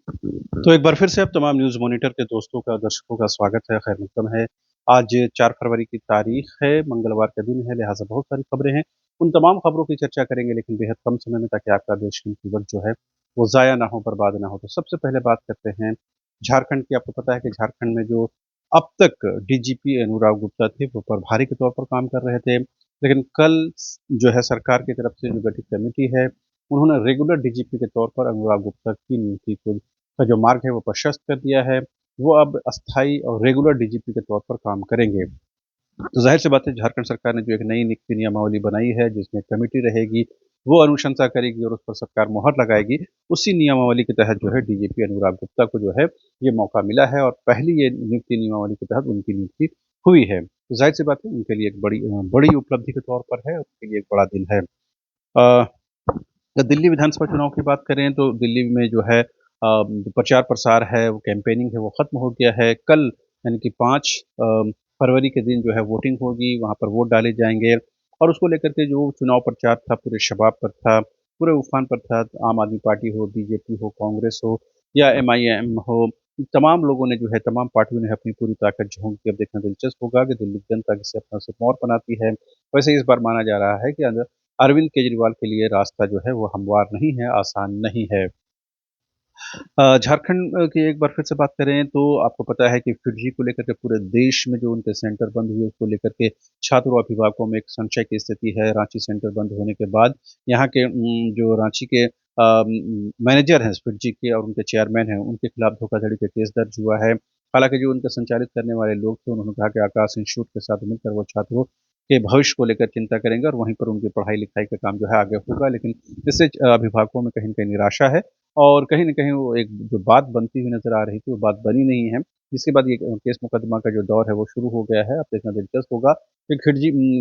तो एक बार फिर से आप तमाम न्यूज़ मॉनिटर के दोस्तों का, दर्शकों का स्वागत है, खैर मकदम है। आज 4 फरवरी की तारीख है, मंगलवार का दिन है, लिहाज़ा बहुत सारी खबरें हैं। उन तमाम खबरों की चर्चा करेंगे लेकिन बेहद कम समय में, ताकि आपका बेशकीमती वक़्त जो है, वो ज़ाया ना हो, बर्बाद ना हो। तो सबसे पहले बात करते हैं झारखंड की। आपको पता है कि झारखंड में जो अब तक डीजीपी अनुराग गुप्ता थे, वो प्रभारी के तौर पर काम कर रहे थे। लेकिन कल जो है सरकार की तरफ से जो गठित कमेटी है, उन्होंने रेगुलर डीजीपी के तौर पर अनुराग गुप्ता की नियुक्ति को का जो मार्ग है वो प्रशस्त कर दिया है। वो अब अस्थायी और रेगुलर डीजीपी के तौर पर काम करेंगे। तो ज़ाहिर-सी बात है, झारखंड सरकार ने जो एक नई नियुक्ति नियमावली बनाई है, जिसमें कमेटी रहेगी, वो अनुशंसा करेगी और उस पर सरकार मुहर लगाएगी। उसी नियमावली के तहत जो है डीजीपी अनुराग गुप्ता को जो है ये मौका मिला है और पहली ये नियुक्ति नियमावली के तहत उनकी नियुक्ति हुई है। तो ज़ाहिर-सी बात है, उनके लिए एक बड़ी उपलब्धि के तौर पर है, उनके लिए एक बड़ा दिन है। अ दिल्ली विधानसभा चुनाव की बात करें तो दिल्ली में जो है जो प्रचार-प्रसार है, वो कैंपेनिंग है, वो ख़त्म हो गया है। कल यानी कि 5 फरवरी के दिन जो है वोटिंग होगी, वहाँ पर वोट डाले जाएँगे और उसको लेकर के जो चुनाव प्रचार था पूरे शबाब पर था, पूरे उफ़ान पर था। आम आदमी पार्टी हो, बीजेपी हो, कांग्रेस हो या एमआईएम हो, तमाम लोगों ने जो है, तमाम पार्टियों ने अपनी पूरी ताकत झोंक दी। अब देखना दिलचस्प होगा कि दिल्ली की जनता किसे अपना सिरमौर बनाती है। वैसे इस बार माना जा रहा है कि अरविंद केजरीवाल के लिए रास्ता जो है वो हमवार नहीं है, आसान नहीं है। झारखंड की एक बार फिर से बात करें तो आपको पता है कि फिरजी को लेकर के पूरे देश में जो उनके सेंटर बंद हुए, उसको लेकर के छात्रों और अभिभावकों में एक संशय की स्थिति है। रांची सेंटर बंद होने के बाद यहाँ के जो रांची के मैनेजर हैं फिरजी के और उनके चेयरमैन हैं, उनके खिलाफ धोखाधड़ी का केस दर्ज हुआ है। हालाँकि जो उनका संचालित करने वाले लोग थे, उन्होंने कहा कि आकाश इंस्टीट्यूट के साथ मिलकर वो छात्रों के भविष्य को लेकर चिंता करेंगे और वहीं पर उनकी पढ़ाई-लिखाई का काम जो है आगे होगा। लेकिन इससे अभिभावकों में कहीं न कहीं निराशा है और कहीं न कहीं वो एक जो बात बनती हुई नज़र आ रही थी, वो बात बनी नहीं है। जिसके बाद ये केस मुकदमा का जो दौर है, वो शुरू हो गया है। अब देखना दिलचस्प होगा कि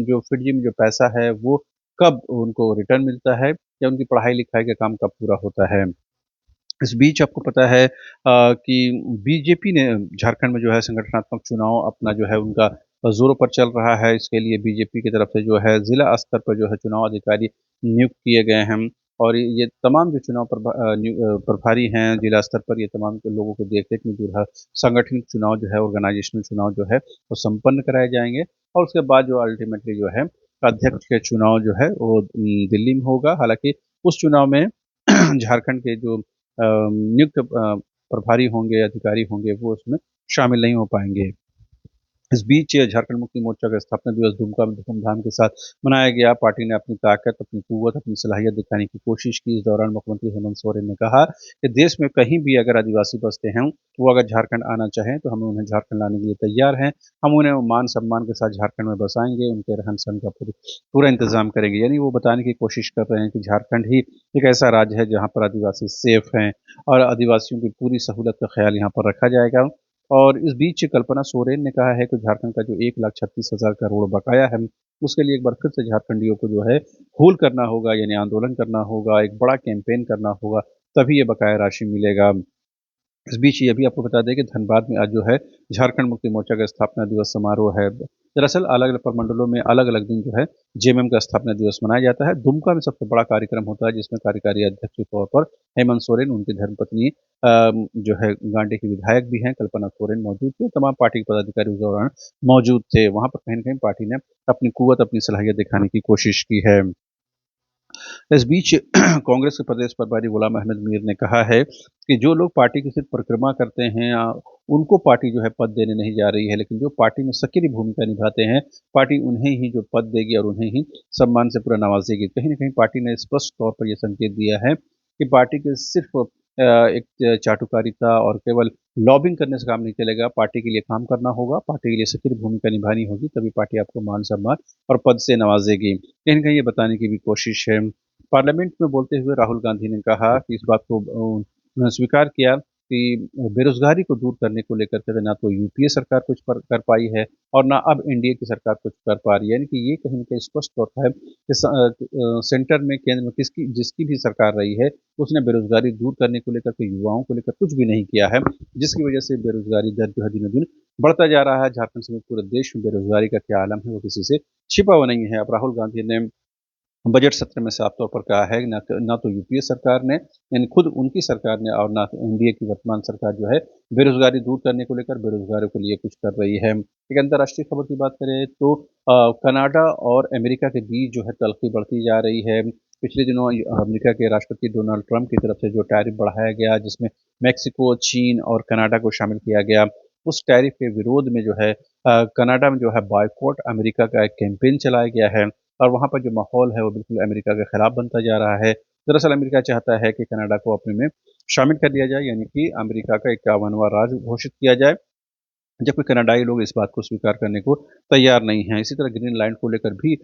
जो फिरजी में जो पैसा है, वो कब उनको रिटर्न मिलता है या उनकी पढ़ाई-लिखाई का काम कब पूरा होता है। इस बीच आपको पता है कि बीजेपी ने झारखंड में जो है संगठनात्मक चुनाव अपना जो है उनका ज़ोरों पर चल रहा है। इसके लिए बीजेपी की तरफ से जो है ज़िला स्तर पर जो है चुनाव अधिकारी नियुक्त किए गए हैं और ये तमाम जो चुनाव प्रभारी हैं ज़िला स्तर पर, ये तमाम के लोगों को देख-रेख में जो है सांगठनिक चुनाव जो है, ऑर्गेनाइजेशनल चुनाव जो है वो संपन्न कराए जाएँगे और उसके बाद जो अल्टीमेटली जो है अध्यक्ष के चुनाव जो है वो दिल्ली में होगा। हालाँकि उस चुनाव में झारखंड के जो नियुक्त प्रभारी होंगे, अधिकारी होंगे, वो उसमें शामिल नहीं हो पाएँगे। इस बीच झारखंड मुक्ति मोर्चा का स्थापना दिवस धूमधाम के साथ मनाया गया। पार्टी ने अपनी ताकत, अपनी क़ुव्वत, अपनी सलाहियत दिखाने की कोशिश की। इस दौरान मुख्यमंत्री हेमंत सोरेन ने कहा कि देश में कहीं भी अगर आदिवासी बसते हैं, वो अगर झारखंड आना चाहें, तो हम उन्हें झारखंड लाने के लिए तैयार हैं। हम उन्हें मान-सम्मान के साथ झारखंड में बसाएँगे, उनके रहन-सहन का पूरा इंतज़ाम करेंगे। यानी वो बताने की कोशिश कर रहे हैं कि झारखंड ही एक ऐसा राज्य है, जहाँ पर आदिवासी सेफ़ हैं और आदिवासियों की पूरी सहूलत का ख़्याल यहाँ पर रखा जाएगा। और इस बीच कल्पना सोरेन ने कहा है कि झारखंड का जो 1,36,000 करोड़ बकाया है, उसके लिए एक बार फिर से झारखंडियों को जो है हूल करना होगा, यानी आंदोलन करना होगा, एक बड़ा कैंपेन करना होगा, तभी ये बकाया राशि मिलेगा। इस बीच ये भी आपको बता दें कि धनबाद में आज जो है झारखंड मुक्ति मोर्चा का स्थापना दिवस समारोह है। दरअसल अलग-अलग प्रमंडलों में अलग-अलग दिन जो है जेएमएम का स्थापना दिवस मनाया जाता है। दुमका में सबसे बड़ा कार्यक्रम होता है, जिसमें कार्यकारी अध्यक्ष के तौर पर हेमंत सोरेन, उनकी धर्मपत्नी जो है गांडी की विधायक भी हैं कल्पना सोरेन मौजूद थे। तमाम पार्टी के पदाधिकारी उस दौरान मौजूद थे। वहाँ पर कहीं न कहीं पार्टी ने अपनी कुव्वत, अपनी सलाहियत दिखाने की कोशिश की है। इस बीच कांग्रेस के प्रदेश प्रभारी गुलाम अहमद मीर ने कहा है कि जो लोग पार्टी की सिर्फ परिक्रमा करते हैं, उनको पार्टी जो है पद देने नहीं जा रही है, लेकिन जो पार्टी में सक्रिय भूमिका निभाते हैं, पार्टी उन्हें ही जो पद देगी और उन्हें ही सम्मान से पूरा नवाजेगी। कहीं न कहीं पार्टी ने स्पष्ट तौर पर ये संकेत दिया है कि पार्टी के सिर्फ एक चाटुकारिता और केवल लॉबिंग करने से काम नहीं चलेगा, पार्टी के लिए काम करना होगा, पार्टी के लिए सक्रिय भूमिका निभानी होगी, तभी पार्टी आपको मान-सम्मान और पद से नवाजेगी। कहीं न कहीं ये बताने की भी कोशिश है। पार्लियामेंट में बोलते हुए राहुल गांधी ने कहा कि इस बात को उन्होंने स्वीकार किया कि बेरोज़गारी को दूर करने को लेकर के ना तो यूपीए सरकार कुछ कर पाई है और ना अब एनडीए की सरकार कुछ कर पा रही है। यानी कि ये कहीं न कहीं स्पष्ट तौर पर है कि सेंटर में, केंद्र में जिसकी भी सरकार रही है, उसने बेरोज़गारी दूर करने को लेकर के, युवाओं को लेकर कुछ भी नहीं किया है, जिसकी वजह से बेरोज़गारी दर जो है दिनों-दिन बढ़ता जा रहा है। झारखंड समेत पूरे देश में बेरोज़गारी का क्या आलम है, वो किसी से छिपा हुआ नहीं है। अब राहुल गांधी ने बजट सत्र में साफ तौर पर कहा है, ना तो यूपीए सरकार ने, यानी खुद उनकी सरकार ने, और ना तो एनडीए की वर्तमान सरकार जो है बेरोजगारी दूर करने को लेकर, बेरोजगारों के लिए कुछ कर रही है। एक अंतर्राष्ट्रीय खबर की बात करें तो कनाडा और अमेरिका के बीच जो है तल्खी बढ़ती जा रही है। पिछले दिनों अमेरिका के राष्ट्रपति डोनाल्ड ट्रंप की तरफ से जो टैरिफ बढ़ाया गया, जिसमें मेक्सिको, चीन और कनाडा को शामिल किया गया, उस टैरिफ के विरोध में जो है कनाडा में जो है बॉयकॉट अमेरिका का एक कैंपेन चलाया गया है। और वहाँ पर जो माहौल है वो बिल्कुल अमेरिका के खिलाफ बनता जा रहा है। दरअसल अमेरिका चाहता है कि कनाडा को अपने में शामिल कर लिया जाए, यानी कि अमेरिका का 51वां राज्य घोषित किया जाए, जबकि कनाडाई लोग इस बात को स्वीकार करने को तैयार नहीं हैं। इसी तरह ग्रीनलैंड को लेकर भी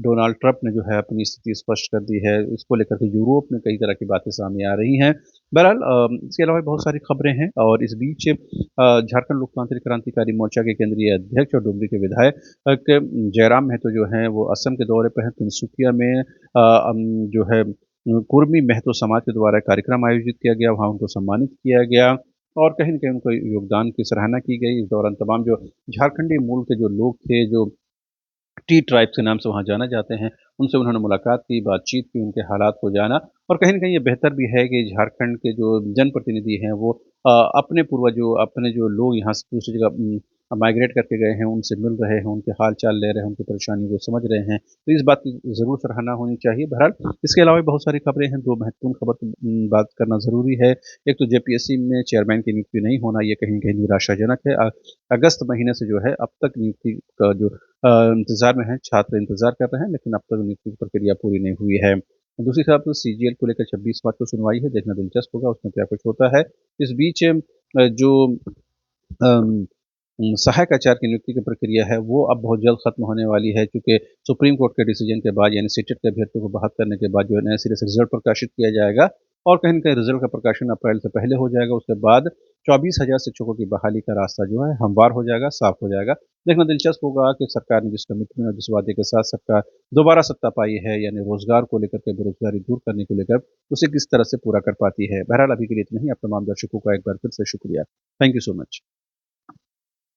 डोनाल्ड ट्रंप ने जो है अपनी स्थिति स्पष्ट कर दी है। इसको लेकर के यूरोप में कई तरह की बातें सामने आ रही हैं। बहरहाल इसके अलावा भी बहुत सारी खबरें हैं, और इस बीच झारखंड लोकतांत्रिक क्रांतिकारी मोर्चा के केंद्रीय अध्यक्ष और डुमरी के विधायक जयराम महतो जो हैं वो असम के दौरे पर हैं। तिनसुकिया में जो है कुर्मी महतो समाज के द्वारा एक कार्यक्रम आयोजित किया गया, वहाँ उनको सम्मानित किया गया और कहीं न कहीं उनको योगदान की सराहना की गई। इस दौरान तमाम जो झारखंडी मूल के जो लोग थे, जो टी ट्राइब्स के नाम से वहाँ जाना जाते हैं, उनसे उन्होंने मुलाकात की, बातचीत की, उनके हालात को जाना, और कहीं न कहीं ये बेहतर भी है कि झारखंड के जो जनप्रतिनिधि हैं वो अपने पूर्वजों, अपने जो लोग यहाँ से दूसरी जगह माइग्रेट करके गए हैं, उनसे मिल रहे हैं, उनके हाल-चाल ले रहे हैं, उनकी परेशानी को समझ रहे हैं। तो इस बात की ज़रूर सराहना होनी चाहिए। बहरहाल इसके अलावा भी बहुत सारी खबरें हैं, 2 महत्वपूर्ण खबर पे बात करना ज़रूरी है। एक तो जेपीएससी में चेयरमैन की नियुक्ति नहीं होना, ये कहीं न कहीं निराशाजनक है। अगस्त महीने से जो है अब तक नियुक्ति का जो इंतज़ार में हैं, छात्र इंतज़ार कर रहे हैं, लेकिन अब तक नियुक्ति की प्रक्रिया पूरी नहीं हुई है। दूसरी तरफ सीजीएल को लेकर 26 मार्च को सुनवाई है, देखना दिलचस्प होगा उसमें क्या कुछ होता है। इस बीच जो अम सहायक आचार्य की नियुक्ति की प्रक्रिया है वो अब बहुत जल्द खत्म होने वाली है, क्योंकि सुप्रीम कोर्ट के डिसीजन के बाद, यानी सीटेट के अभ्यर्थियों को बहाल करने के बाद जो है नए सिरे से रिजल्ट प्रकाशित किया जाएगा, और कहीं न कहीं रिजल्ट का प्रकाशन अप्रैल से पहले हो जाएगा। उसके बाद 24,000 शिक्षकों की बहाली का रास्ता जो है हमवार हो जाएगा, साफ हो जाएगा। देखना दिलचस्प होगा कि सरकार ने जिस कमिटमेंट और जिस वादे के साथ सरकार दोबारा सत्ता पाई है, यानी रोजगार को लेकर के, बेरोजगारी दूर करने को लेकर, उसे किस तरह से पूरा कर पाती है। बहरहाल अभी के लिए इतना ही। आप तमाम दर्शकों का एक बार फिर से शुक्रिया। Thank you so much.